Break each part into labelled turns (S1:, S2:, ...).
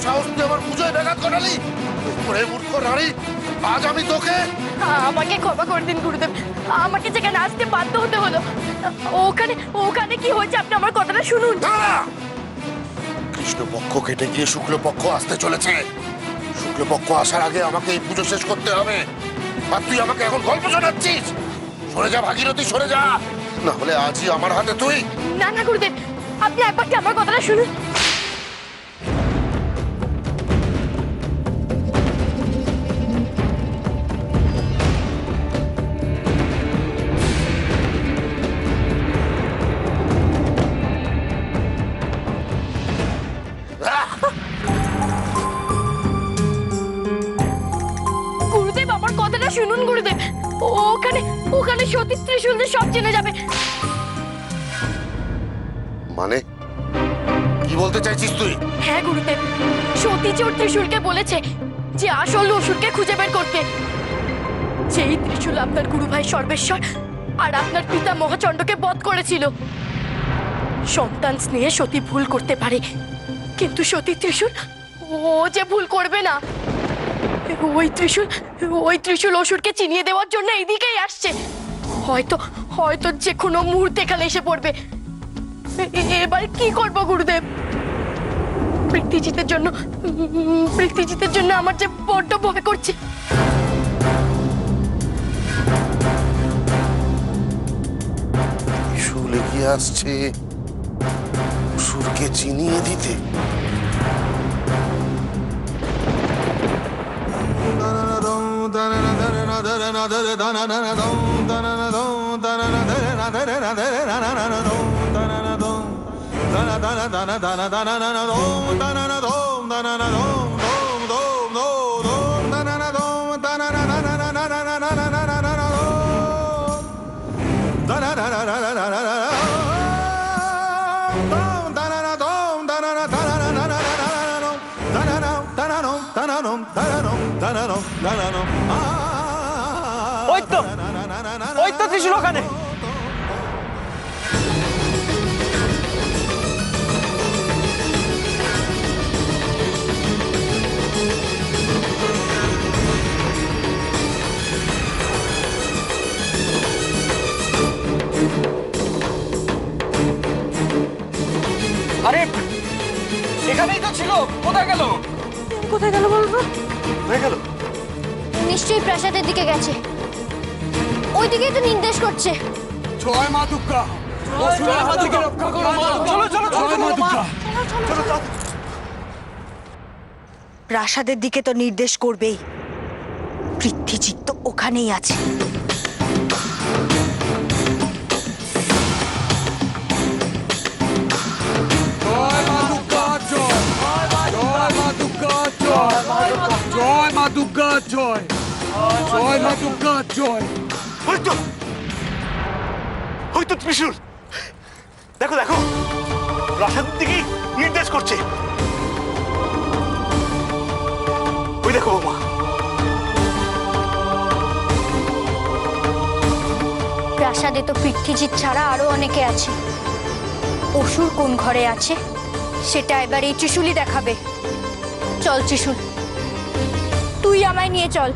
S1: সাহস তুই আমার পুজোয় ব্যাঘাত ঘটালি? ওরে মূর্খ নারী, আজ আমি তোকে।
S2: আমাকে ক্ষমা করে দিন গুরুদেব, আমাকে যেখানে আসতে বাধ্য হতে হলো। ওখানে ওখানে কি হয়েছে আপনি আমার কথাটা শুনুন।
S1: দাঁড়া! কৃষ্ণপক্ষ কেটে গিয়ে শুক্লপক্ষ আসতে চলেছে। শুক্লপক্ষ আসার আগে আমাকে এই পুজো শেষ করতে হবে। আর তুই আমাকে এখন গল্প শোনাচ্ছিস? সরে যা ভাগীরথী, সরে যা, না হলে আজই আমার হাতে তুই।
S2: না না গুরুদেব, আপনি একবার কি আমার কথাটা শুনুন। গুরুদেব আমার কথাটা শুনুন গুরুদেব, ওখানে ওখানে সতী ত্রিশূল দিয়ে সব জেনে যাবে।
S1: মানে কি বলতে চাইছিস তুই?
S2: হ্যাঁ গুরুদেব, সতী চোর ত্রিশূলকে বলেছে যে আসল অসুরকে খুঁজে বের করতে। যেই ত্রিশূল আপনার গুরু ভাই সর্বেশ্বর আর আপনার পিতা মহাচণ্ডকে বধ করেছিল। সন্তান স্নেহে সতী ভুল করতে পারে, কিন্তু সতী ত্রিশূল ও যে ভুল করবে না। ওই ত্রিশূল অসুরকে চিনিয়ে দেওয়ার জন্য এইদিকেই আসছে। হয়তো হয়তো যে কোনো মুহূর্তে এখানে এসে পড়বে। এবার কি করবো গুরুদেব? পৃথ্বীজিতের জন্য আমার যে বড্ড ভয় করছে।
S1: ত্রিশূল এগিয়ে আসছে অসুরকে চিনিয়ে দিতে।
S3: ওই তো ত্রিশূল ওখানে। আরে এখানেই তো ছিল, কোথায় গেল?
S2: কোথায় গেল বলবো?
S3: হয়ে গেল।
S4: নিশ্চয়ই প্রাসাদের দিকে গেছে, ওই দিকেই তো নির্দেশ করছে।
S3: জয় মা দুর্গা, জয় মা দুর্গা, রক্ষা করো মা। চলো চলো জয় মা দুর্গা। চলো চলো।
S5: প্রাসাদের দিকে তো নির্দেশ করবেই, পৃথ্বীজিৎ তো ওখানেই আছে।
S3: জয় মা দুর্গা জয়, জয় মা দুর্গা জয়, জয় মা দুর্গা জয়, জয় মা দুর্গা জয়।
S6: হয়তো ত্রিশূল, দেখো দেখো, প্রাসাদের দিকেই নির্দেশ করছে। ওই দেখো মা।
S4: প্রাসাদে তো পৃথ্বীজিৎ ছাড়া আরো অনেকে আছে। অসুর কোন ঘরে আছে সেটা এবার এই ত্রিশূলই দেখাবে। চল ত্রিশূল, তুই আমায় নিয়ে চল।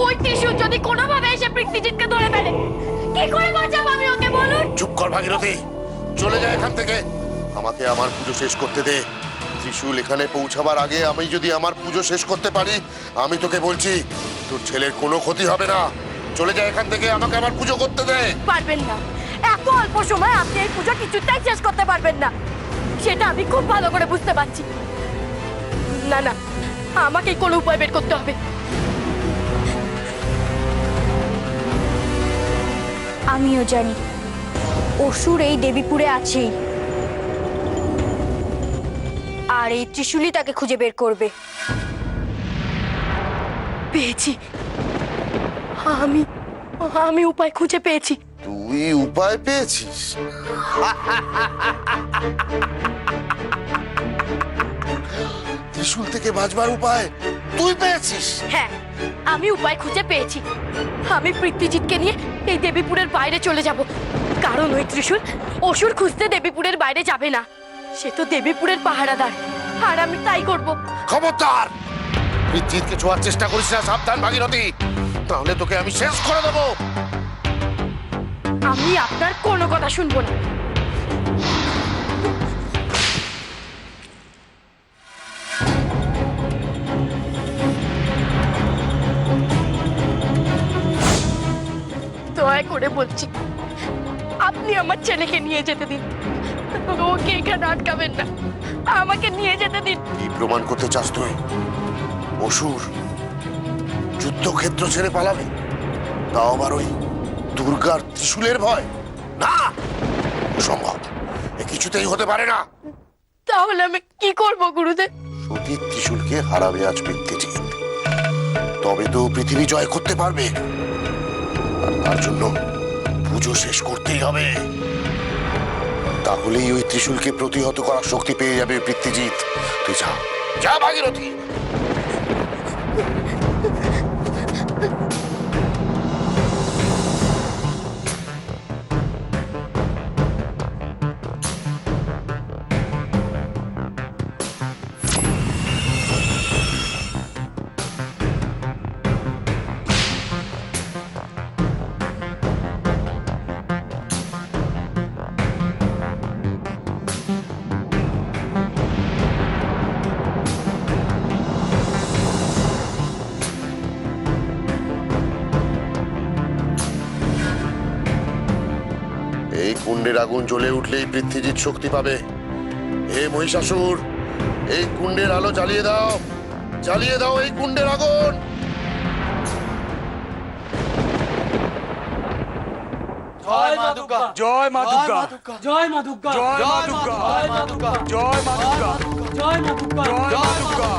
S2: ওই ত্রিশূল যদি কোনোভাবে এসে পৃথ্বীজিৎকে ধরে ফেলে, কি করে বাঁচাবো আমি ওকে বলুন?
S1: চুপ কর ভাগীরথী, চলে যা এখান থেকে। আমাকে আমার পুজো শেষ করতে দে। ত্রিশূল এখানে পৌঁছাবার আগে আমি যদি আমার পুজো শেষ করতে পারি, আমি তোকে বলছি তোর ছেলের কোনো ক্ষতি হবে না। চলে যা এখান থেকে, আমাকে আমার পুজো করতে দে।
S2: পারবেন না, এত অল্প সময় আপনি এই পূজা কিছুটাই শেষ করতে পারবেন না, সেটা আমি খুব ভালো করে বুঝতে পারছি। না না, আমাকে কোনো উপায় বের করতে হবে।
S4: আমিও জানি অসুর এই দেবীপুরে আছেই, আর এই ত্রিশূলই তাকে খুঁজে বের করবে।
S2: পেয়েছি, আমি আমি উপায় খুঁজে পেয়েছি।
S1: তুই উপায় পেয়েছিস? ত্রিশূল থেকে বাঁচবার উপায় তুই পেয়েছিস?
S2: হ্যাঁ, আমি উপায় খুঁজে পেয়েছি। আমি পৃথ্বীজিৎকে নিয়ে এই দেবীপুরের বাইরে চলে যাব, কারণ ওই ত্রিশূল অসুর খুঁজতে দেবীপুরের বাইরে যাবে না। সে তো দেবীপুরের পাহারাদার, আর আমি তাই করব।
S1: খবরদার, পৃথ্বীকে ছোঁয়ার চেষ্টা করিস না, সাবধান ভাগীরথী, তাহলে তোকে আমি শেষ করে দেবো।
S2: আমি আপনার কোনো কথা শুনবো না। দয়া করে বলছি, আপনি আমার ছেলেকে নিয়ে যেতে দিন। ওকে এখানে আটকাবেন না, আমাকে নিয়ে যেতে দিন।
S1: কি প্রমাণ করতে চাস তুই? অসুর যুদ্ধক্ষেত্র ছেড়ে পালাবে, তাও আবার ওই দুর্গার ত্রিশূলের ভয়? না, সম্ভব, এ কিছুতেই হতে পারে না।
S2: তাহলে আমি কি করব গুরুদেব?
S1: সতীর ত্রিশূলকে হারাবে আজ পৃথ্বীজিৎ, তবে তো পৃথিবী জয় করতে পারবে। আর তার জন্য পুজো শেষ করতেই হবে, তাহলেই ওই ত্রিশূলকে প্রতিহত করার শক্তি পেয়ে যাবে পৃথ্বীজিৎ। তুই যা, যা ভাগীরথী। এই কুণ্ডের আগুন জ্বলে উঠলেই পৃথ্বীজিৎ শক্তি পাবে। হে মহিষাসুর, এই কুণ্ডের আলো জ্বালিয়ে দাও, জ্বালিয়ে দাও এই কুণ্ডের আগুন।
S3: জয় মা দুর্গা, জয় মা দুর্গা, জয় মা দুর্গা, জয় মা দুর্গা, জয় মা দুর্গা, জয় মা দুর্গা, জয় মা দুর্গা, জয় মা দুর্গা।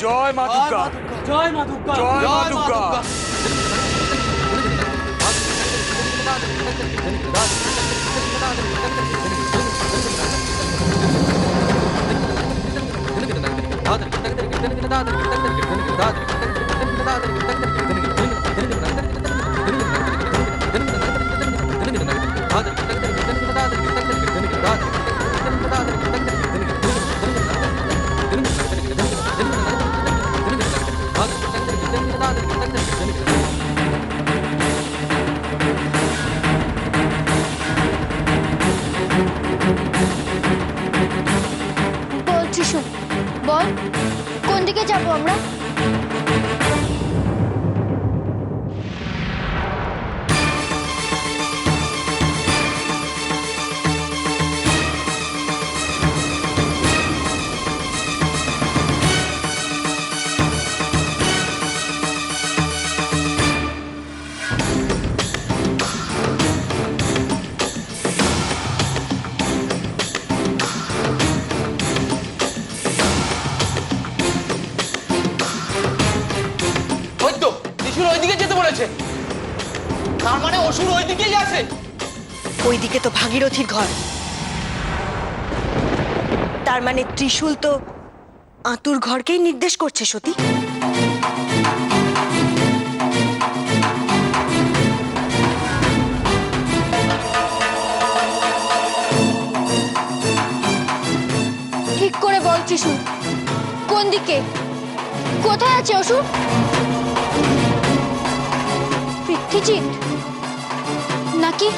S3: জয় মা দুর্গা, জয় মা দুর্গা, জয় মা দুর্গা।
S4: বল ত্রিশূল, বল কোন দিকে যাবো আমরা?
S7: তার মানে অসুর ওইদিকেই আছে।
S5: ওইদিকে তো ভাগীরথীর ঘর, তার মানে ত্রিশূল তো আতুর ঘরকেই নির্দেশ করছে সতী।
S4: ঠিক করে বল ত্রিশূল, কোন দিকে, কোথায় আছে অসুর? পৃথ্বীজিৎ নাকি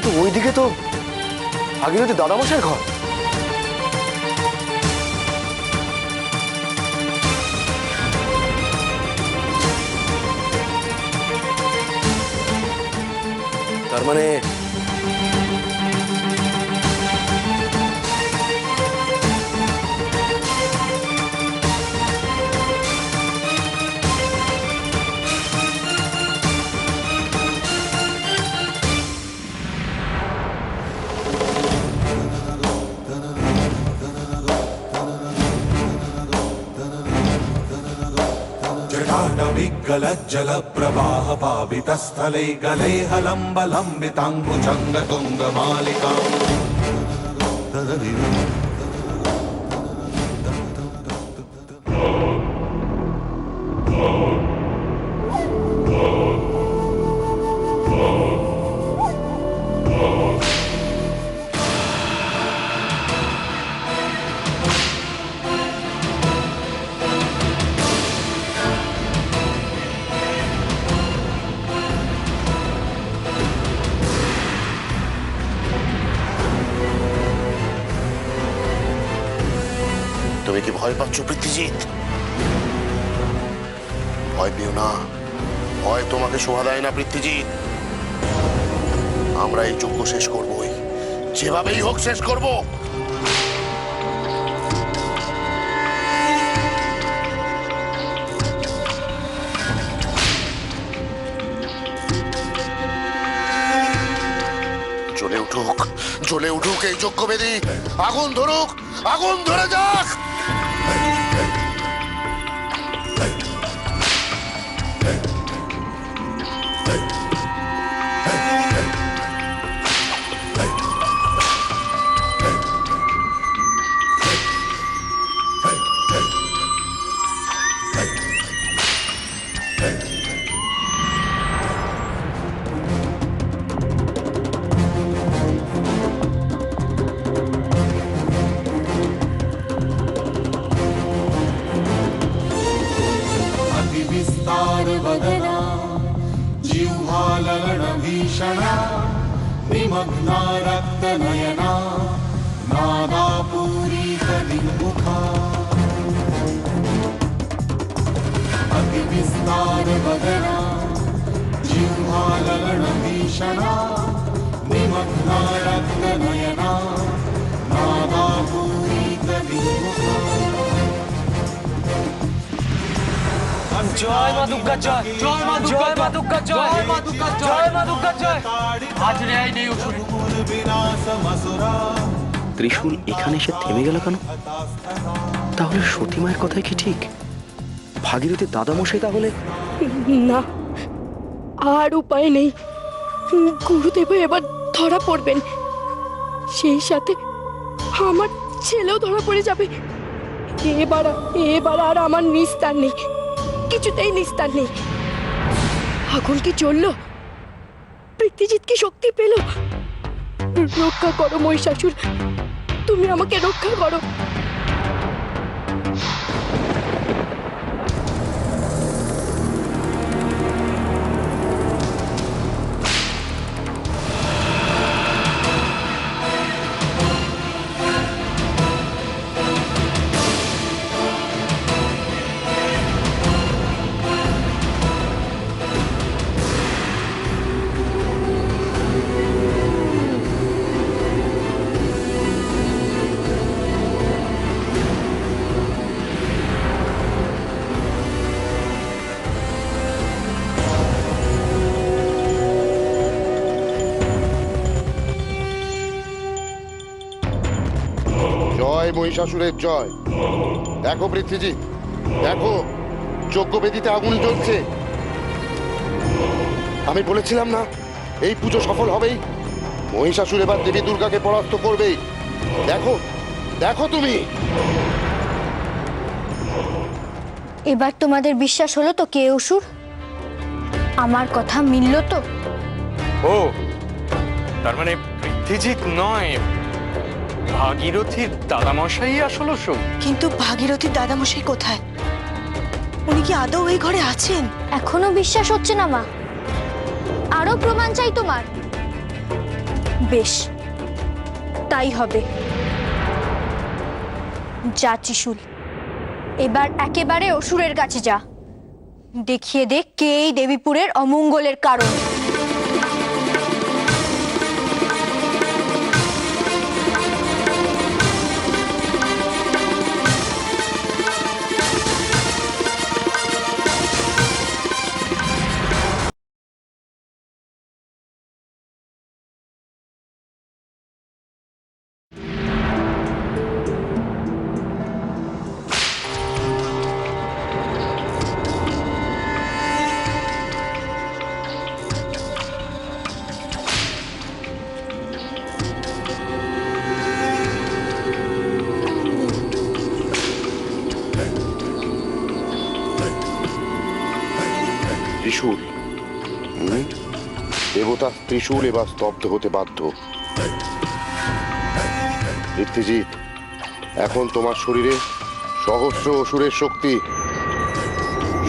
S6: কিন্তু ওইদিকে তো ভাগীরথী দাদামশাইয়ের ঘর। তার মানে
S8: जल प्रवाह पावितस्थले गले हलम्ब लम्बिताङ्गुजङ्ग तुङ्ग मालिका
S1: তুমি কি ভয় পাচ্ছ পৃথ্বীজিৎ? ভয় পেও না, ভয় তোমাকে শোভা দেয় না পৃথ্বীজিৎ। আমরা এই যজ্ঞ শেষ করবই, যেভাবেই হোক শেষ করব। জ্বলে উঠুক, জ্বলে উঠুক এই যজ্ঞবেদী, আগুন ধরুক, আগুন ধরে যাক।
S8: वदना जिह्वालगण भीषणा निमग्ना रक्तनयना नादापूरित विमुखा अतिविस्तार वदना जिह्वालगण भीषणा निमग्ना रक्तनयना नादापूरित विमुखा।
S7: জয় মা দুর্গা জয়, জয় মা দুর্গা, জয় মা দুর্গা জয়, জয় মা দুর্গা জয়, জয় মা দুর্গা জয়। আজ ন্যায় নেই অসুর।
S9: ত্রিশূল এখানে এসে থেমে গেল কেন? তাহলে সতী মায়ের কথাই কি ঠিক? ভাগীরথীর দাদামশাই তাহলে?
S2: না, আর উপায় নেই। গুরুদেব এবার ধরা পড়বেন, সেই সাথে আমার ছেলেও ধরা পড়ে যাবে। এবার আর আমার নিস্তার নেই, কিছুতেই নিস্তার নেই। আগুন কি জ্বললো? পৃথ্বীজিৎ কি শক্তি পেল? রক্ষা করো মহিষাসুর, তুমি আমাকে রক্ষা করো।
S1: জয় মহিষাসুরের জয়। দেখো পৃথ্বীজিৎ, দেখো যজ্ঞবেদিতে আগুন জ্বলছে। আমি বলেছিলাম না এই পুজো সফল হবেই, মহিষাসুর এবার দেবী দুর্গাকে পরাস্ত করবেই। দেখো দেখো তুমি।
S4: এবার তোমাদের বিশ্বাস হলো তো কে অসুর? আমার কথা মিলল তো?
S3: ও তার মানে পৃথ্বীজিৎ নয়, ভাগীরথীর দাদামশাই আসল অসুর।
S5: কিন্তু ভাগীরথীর দাদামশাই কোথায়? উনি কি আদৌ এই ঘরে আছেন?
S4: এখনো বিশ্বাস হচ্ছে না মা, আরো প্রমাণ চাই তোমার। বেশ, তাই হবে। যা ত্রিশূল, এবার একেবারে অসুরের কাছে যা, দেখিয়ে দে কে এই দেবীপুরের অমঙ্গলের কারণ।
S1: ত্রিশূল, দেবতা ত্রিশূল এবার স্তব্ধ হতে বাধ্য। পৃথ্বীজিৎ, এখন তোমার শরীরে সহস্র অসুরের শক্তি।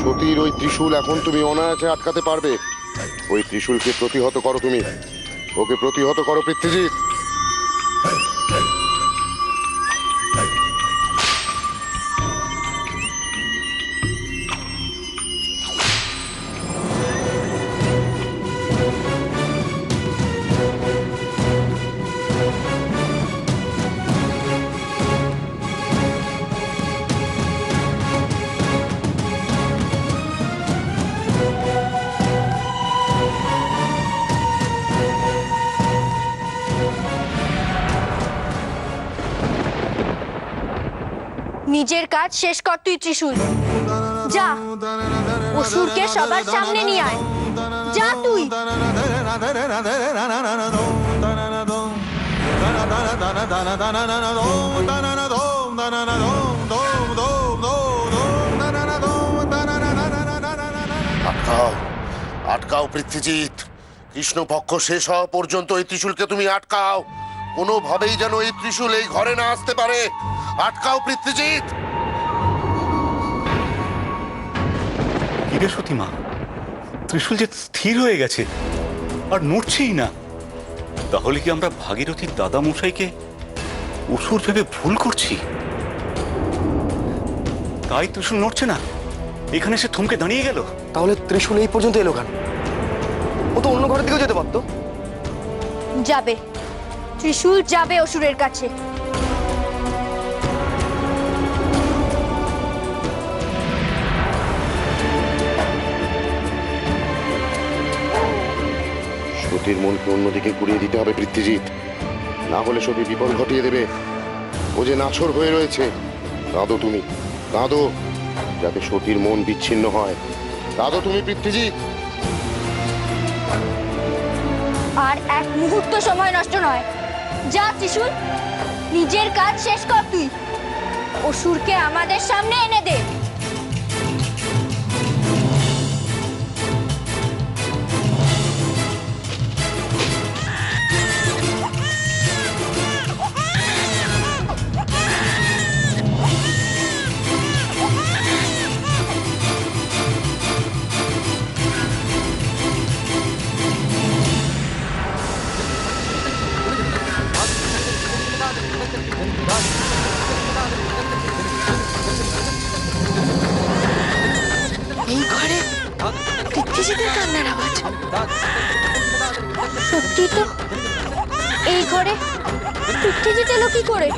S1: সতীর ওই ত্রিশূল এখন তুমি অনায়াসে আটকাতে পারবে। ওই ত্রিশূলকে প্রতিহত করো, তুমি ওকে প্রতিহত করো পৃথ্বীজিৎ।
S4: নিজের কাজ শেষ কর তুই ত্রিশূল। যা, অসুরকে সবার সামনে নিয়ে আয়। যা তুই।
S1: আটকাও, আটকাও পৃথ্বীজিৎ। কৃষ্ণপক্ষ শেষ হওয়া পর্যন্ত এই ত্রিশূলকে তুমি আটকাও। কোনোভাবেই যেন এই ত্রিশূল এই ঘরে না আসতে পারে। আটকাও পৃথ্বীজিৎ।
S10: কিরে সতীমা, ত্রিশূল যে স্থির হয়ে গেছে আর নড়ছেই না, তাহলে কি আমরা ভাগীরথীর দাদা মশাইকে অসুর ভেবে ভুল করছি? তাই ত্রিশূল নড়ছে না, এখানে সে থমকে দাঁড়িয়ে গেল।
S6: তাহলে ত্রিশূল এই পর্যন্ত এলো কেন? ও তো অন্য ঘরের দিকেও যেতে পারতো।
S4: যাবে, ত্রিশূল যাবে অসুরের কাছে।
S1: সতীর মনকে অন্যদিকে ঘুরিয়ে দিতে হবে পৃথ্বীজিৎ, না হলে সতী বিপদ ঘটিয়ে দেবে। ও যে নাছর হয়ে রয়েছে। কাঁদো তুমি, কাঁদো, যাতে সতীর মন বিচ্ছিন্ন হয়। কাঁদো তুমি পৃথ্বীজিৎ।
S4: আর এক মুহূর্ত সময় নষ্ট নয়। যা ত্রিশূল, নিজের কাজ শেষ কর তুই। অসুরকে আমাদের সামনে এনে দে।
S2: এই ঘরে পৃথ্বীজিতের কান্নার আওয়াজ।
S4: সত্যি তো, এই ঘরে পৃথ্বীজিৎ এলো কি করে?